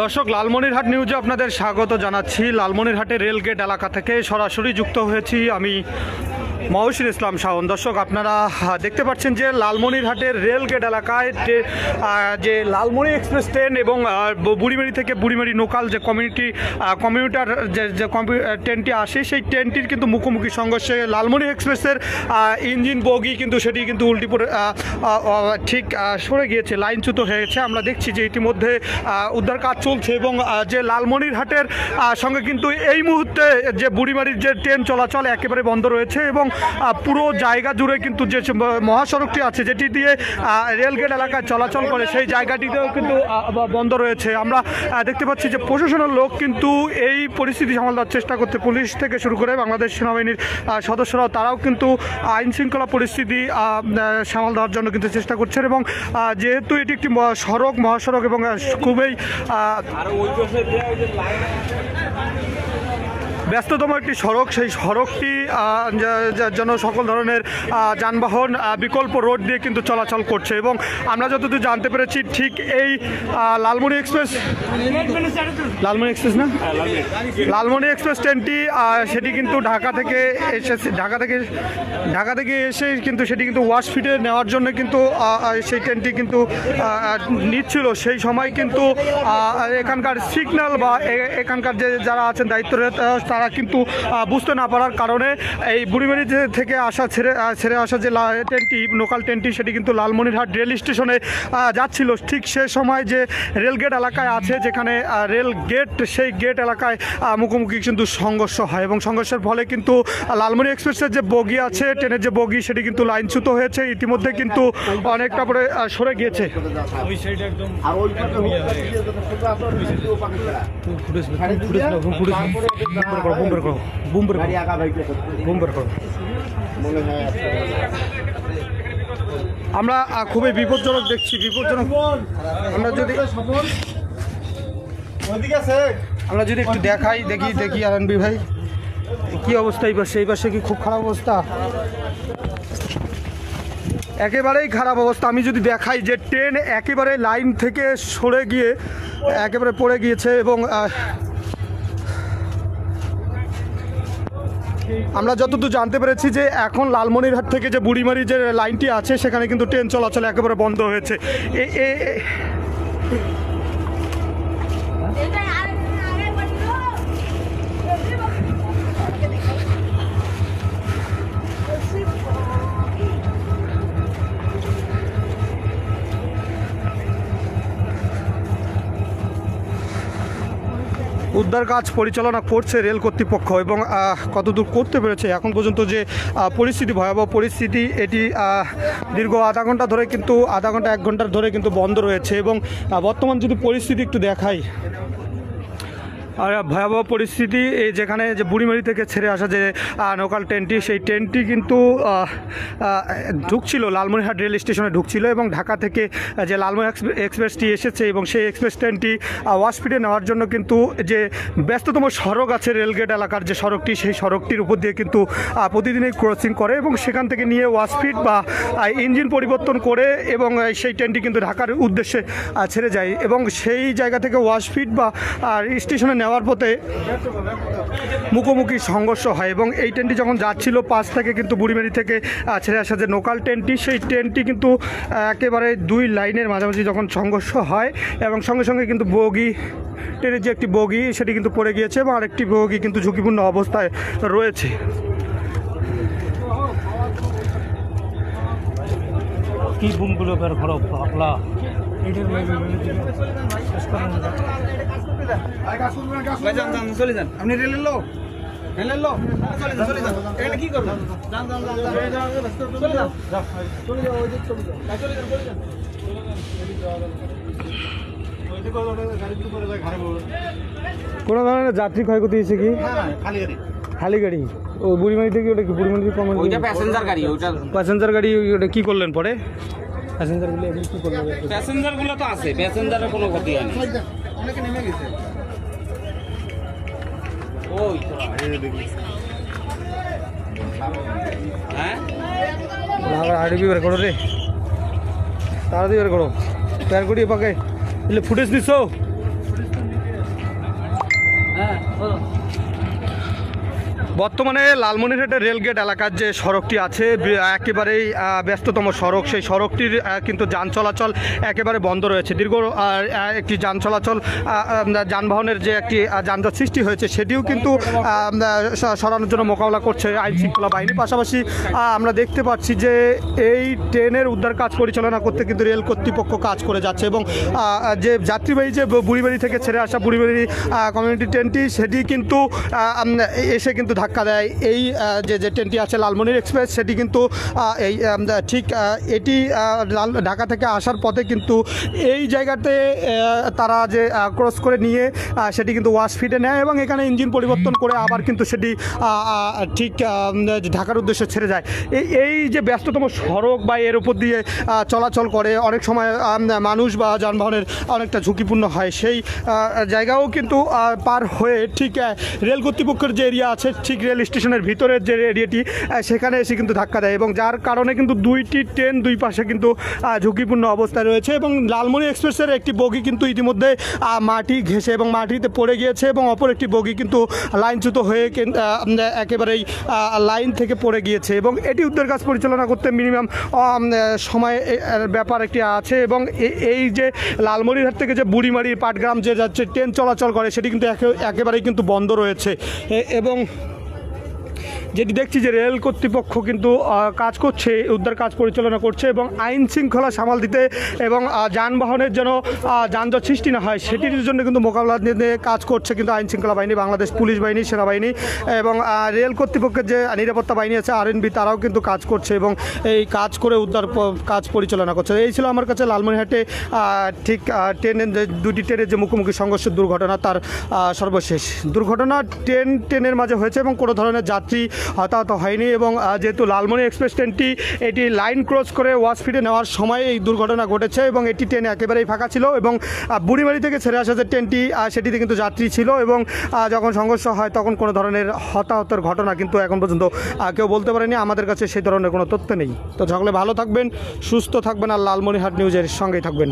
দর্শক, লালমনিরহাট নিউজে আপনাদের স্বাগত জানাচ্ছি। লালমনিরহাটের রেলগেট এলাকা থেকে সরাসরি যুক্ত হয়েছি আমি মহসিন ইসলাম শাওন। দর্শক, আপনারা দেখতে পাচ্ছেন যে লালমনিরহাটের রেলগেট এলাকায় যে লালমনি এক্সপ্রেস ট্রেন এবং বুড়িমারি থেকে বুড়িমারি লোকাল যে কমিউটার যে ট্রেনটি আসে, সেই ট্রেনটির কিন্তু মুখোমুখি সংঘর্ষে লালমনি এক্সপ্রেসের ইঞ্জিন বগি কিন্তু সেটি কিন্তু উল্টি পড়ে ঠিক সরে গিয়েছে, লাইনচ্যুত হয়েছে। আমরা দেখছি যে ইতিমধ্যে উদ্ধার কাজ চলছে এবং যে লালমনিরহাটের সঙ্গে কিন্তু এই মুহূর্তে যে বুড়িমারির যে ট্রেন চলাচল একেবারে বন্ধ রয়েছে এবং পুরো জায়গা জুড়ে কিন্তু যে মহাসড়কটি আছে যেটি দিয়ে রেলগেট এলাকায় চলাচল করে সেই জায়গাটিতেও কিন্তু বন্ধ রয়েছে। আমরা দেখতে পাচ্ছি যে প্রশাসনের লোক কিন্তু এই পরিস্থিতি সামাল দেওয়ার চেষ্টা করতে, পুলিশ থেকে শুরু করে বাংলাদেশ সেনাবাহিনীর সদস্যরাও তারাও কিন্তু আইন শৃঙ্খলা পরিস্থিতি সামাল দেওয়ার জন্য কিন্তু চেষ্টা করছেন। এবং যেহেতু এটি একটি মহাসড়ক এবং খুবই ব্যস্ততম একটি সড়ক, সেই সড়কটি যেন সকল ধরনের যানবাহন বিকল্প রোড দিয়ে কিন্তু চলাচল করছে। এবং আমরা যতদূর জানতে পেরেছি ঠিক এই লালমনি এক্সপ্রেস না লালমনি এক্সপ্রেস ট্রেনটি সেটি কিন্তু ঢাকা থেকে এসে কিন্তু সেটি কিন্তু ওয়াশফিটে নেওয়ার জন্য কিন্তু সেই ট্রেনটি কিন্তু নিচ্ছিল। সেই সময় কিন্তু এখানকার সিগন্যাল বা এখানকার যে যারা আছেন দায়িত্বরত তারা কিন্তু বুঝতে না পারার কারণে এই বুড়িমারি থেকে ছেড়ে আসা যে ট্রেনটি লোকাল ট্রেনটি সেটি কিন্তু লালমনিরহাট রেল স্টেশনে যাচ্ছিল। ঠিক সে সময় যে রেলগেট এলাকায় আছে যেখানে রেল গেট, সেই গেট এলাকায় মুখোমুখি কিন্তু সংঘর্ষ হয় এবং সংঘর্ষের ফলে কিন্তু লালমনি এক্সপ্রেসের যে বগি আছে, ট্রেনের যে বগি সেটি কিন্তু লাইনচ্যুত হয়েছে, ইতিমধ্যে কিন্তু অনেকটা পরে সরে গিয়েছে। আমরা খুবই বিপজ্জনক দেখছি, বিপজ্জনক। আমরা যদি একটু দেখি আরএনবি ভাই কি অবস্থা এই পাশে কি খুব খারাপ অবস্থা? একেবারেই খারাপ অবস্থা। আমি যদি দেখাই যে ট্রেন একেবারে লাইন থেকে সরে গিয়ে একেবারে পড়ে গিয়েছে এবং আমরা যতদূর জানতে পেরেছি যে এখন লালমনিরহাট থেকে যে বুড়িমারি যে লাইনটি আছে সেখানে কিন্তু ট্রেন চলাচল একেবারে বন্ধ হয়েছে। উদ্ধার কাজ পরিচালনা করছে রেল কর্তৃপক্ষ এবং কতদূর করতে পেরেছে এখন পর্যন্ত যে পরিস্থিতি, ভয়াবহ পরিস্থিতি, এটি দীর্ঘ আধা ঘন্টা এক ঘন্টার ধরে কিন্তু বন্ধ রয়েছে। এবং বর্তমান যদি পরিস্থিতি একটু দেখাই, আর ভয়াবহ পরিস্থিতি যেখানে যে বুড়িমারি থেকে ছেড়ে আসা যে লোকাল ট্রেনটি, সেই ট্রেনটি কিন্তু ঢুকছিল লালমনিরহাট রেল স্টেশনে ঢুকছিল এবং ঢাকা থেকে যে লালমনি এক্সপ্রেসটি এসেছে এবং সেই এক্সপ্রেস ট্রেনটি ওয়াশফিটে নেওয়ার জন্য কিন্তু যে ব্যস্ততম সড়ক আছে রেলগেট এলাকার যে সড়কটি, সেই সড়কটির উপর দিয়ে কিন্তু প্রতিদিনই ক্রসিং করে এবং সেখান থেকে নিয়ে ওয়াশফিট বা ইঞ্জিন পরিবর্তন করে এবং সেই ট্রেনটি কিন্তু ঢাকার উদ্দেশ্যে ছেড়ে যায় এবং সেই জায়গা থেকে ওয়াশফিট বা স্টেশনে নেওয়ার পথে মুখোমুখি সংঘর্ষ হয়। এবং এই ট্রেনটি যখন যাচ্ছিল পাশ থেকে কিন্তু বুড়িমারি থেকে ছেড়ে আসা যে লোকাল ট্রেনটি, সেই ট্রেনটি কিন্তু একেবারে দুই লাইনের মাঝামাঝি যখন সংঘর্ষ হয় এবং সঙ্গে সঙ্গে কিন্তু ট্রেনের যে একটি বগি সেটি কিন্তু পড়ে গিয়েছে এবং আরেকটি বগি কিন্তু ঝুঁকিপূর্ণ অবস্থায় রয়েছে। কি বুমগুলো বের করো পাগলা চলে যান, আপনি রেলের লোক চলে যান, এখানে কি করবেন? কোনো ধরনের যাত্রী ক্ষয়ক্ষতি হয়েছে কি? খালি গাড়ি ও বুড়িমারি থেকে, ওটা কি বুড়িমারি প্যাসেঞ্জার গাড়ি? ওটা কি করলেন পরে? প্যাসেঞ্জারগুলো তো আছে, প্যাসেঞ্জারের কোনো ক্ষতি হয়নি। অনেকে নেমে গেছে। ওই হ্যাঁ আড়ি বের করো রে, তাড়াতাড়ি বের করো, প্যার করিয়ে পাকে ফুটেজ নিছো। বর্তমানে লালমনিরহাটের রেলগেট এলাকার যে সড়কটি আছে একেবারেই ব্যস্ততম সড়ক, সেই সড়কটির কিন্তু যান চলাচল একেবারে বন্ধ রয়েছে। দীর্ঘ একটি যান চলাচল যানবাহনের যে একটি যানজট সৃষ্টি হয়েছে সেটিও কিন্তু সরানোর জন্য মোকাবিলা করছে আইন শৃঙ্খলা বাহিনী। পাশাপাশি আমরা দেখতে পাচ্ছি যে এই ট্রেনের উদ্ধার কাজ পরিচালনা করতে কিন্তু রেল কর্তৃপক্ষ কাজ করে যাচ্ছে এবং যে যাত্রীবাহী যে বুড়িবাড়ি থেকে ছেড়ে আসা বুড়িবাড়ি কমিউনিটি ট্রেনটি সেটি কিন্তু এসে কিন্তু ধাক্কা দেয় এই যে ট্রেনটি আছে লালমনির এক্সপ্রেস, সেটি কিন্তু এই ঠিক এটি ঢাকা থেকে আসার পথে কিন্তু এই জায়গাতে তারা যে ক্রস করে নিয়ে সেটি কিন্তু ওয়াশ ফিটে নেয় এবং এখানে ইঞ্জিন পরিবর্তন করে আবার কিন্তু সেটি ঠিক ঢাকার উদ্দেশ্যে ছেড়ে যায়। এই যে ব্যস্ততম সড়ক বা এর উপর দিয়ে চলাচল করে অনেক সময় মানুষ বা যানবাহনের অনেকটা ঝুঁকিপূর্ণ হয়, সেই জায়গাও কিন্তু পার হয়ে ঠিক রেল কর্তৃপক্ষের যে এরিয়া আছে ঠিক রেল স্টেশনের ভিতরের যে এরিয়াটি সেখানে এসে কিন্তু ধাক্কা দেয় এবং যার কারণে কিন্তু দুইটি ট্রেন দুই পাশে কিন্তু ঝুঁকিপূর্ণ অবস্থায় রয়েছে এবং লালমনি এক্সপ্রেসের একটি বগি কিন্তু ইতিমধ্যে মাটি ঘেঁষে এবং মাটিতে পড়ে গিয়েছে এবং অপর একটি বগি কিন্তু লাইনচ্যুত হয়ে একেবারেই লাইন থেকে পড়ে গিয়েছে এবং এটি উদ্ধার কাজ পরিচালনা করতে মিনিমাম সময় ব্যাপার একটি আছে এবং এই যে লালমনিরহাট থেকে যে বুড়িমারি পাটগ্রাম যে যাচ্ছে ট্রেন চলাচল করে সেটি কিন্তু একেবারেই কিন্তু বন্ধ রয়েছে এবং যেটি দেখছি যে রেল কর্তৃপক্ষ কিন্তু কাজ করছে, উদ্ধার কাজ পরিচালনা করছে এবং আইন শৃঙ্খলা সামাল দিতে এবং যানবাহনের যেন যানজট সৃষ্টি না হয় সেটির জন্য কিন্তু মোকাবিলা নিয়ে কাজ করছে কিন্তু আইন শৃঙ্খলা বাহিনী, বাংলাদেশ পুলিশ বাহিনী, সেনাবাহিনী এবং রেল কর্তৃপক্ষের যে নিরাপত্তা বাহিনী আছে আরএনবি, তারাও কিন্তু কাজ করছে এবং এই কাজ করে উদ্ধার কাজ পরিচালনা করছে। এই ছিল আমার কাছে লালমনিরহাটে ঠিক ট্রেনের দুটি ট্রেনের যে মুখোমুখি সংঘর্ষের দুর্ঘটনা তার সর্বশেষ দুর্ঘটনা ট্রেনের মাঝে হয়েছে এবং কোনো ধরনের যাত্রী হতাহত হয়নি এবং যেহেতু লালমনি এক্সপ্রেস ট্রেনটি এটি লাইন ক্রস করে ওয়াশফিটে নেওয়ার সময় এই দুর্ঘটনা ঘটেছে এবং এটি ট্রেন একেবারেই ফাঁকা ছিল এবং বুড়িমারি থেকে ছেড়ে আসা যে ট্রেনটি সেটিতে কিন্তু যাত্রী ছিল এবং যখন সংঘর্ষ হয় তখন কোনো ধরনের হতাহতের ঘটনা কিন্তু এখন পর্যন্ত কেউ বলতে পারেনি, আমাদের কাছে সেই ধরনের কোনো তথ্য নেই। তো সকলে ভালো থাকবেন, সুস্থ থাকবেন আর লালমনিরহাট নিউজের সঙ্গেই থাকবেন।